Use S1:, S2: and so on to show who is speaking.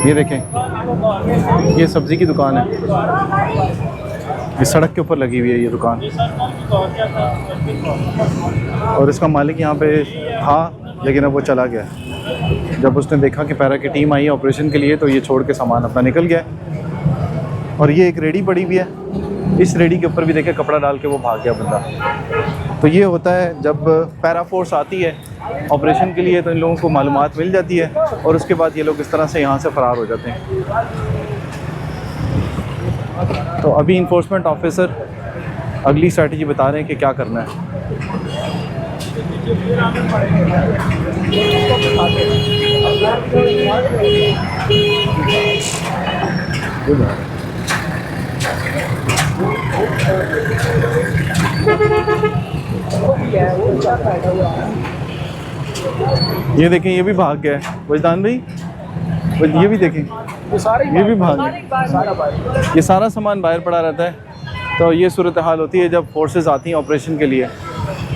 S1: ये देखें, ये सब्ज़ी की दुकान है, इस सड़क के ऊपर लगी हुई है ये दुकान। और इसका मालिक यहाँ पे था, लेकिन अब वो चला गया। जब उसने देखा कि पैरा की टीम आई है ऑपरेशन के लिए, तो ये छोड़ के सामान अपना निकल गया। और ये एक रेडी पड़ी हुई है, इस रेडी के ऊपर भी देखे कपड़ा डाल के वो भाग गया बंदा। तो ये होता है जब पैरा फोर्स आती है ऑपरेशन के लिए, तो इन लोगों को मालूमात मिल जाती है और उसके बाद ये लोग इस तरह से यहाँ से फ़रार हो जाते हैं। तो अभी इन्फोर्समेंट ऑफिसर अगली स्ट्रैटेजी बता रहे हैं कि क्या करना है। ये देखें, ये भी भाग गया है वजदान भाई, ये भी देखें, ये भी भाग गया। ये सारा सामान बाहर पड़ा रहता है। तो ये सूरत हाल होती है जब फोर्सेस आती हैं ऑपरेशन के लिए।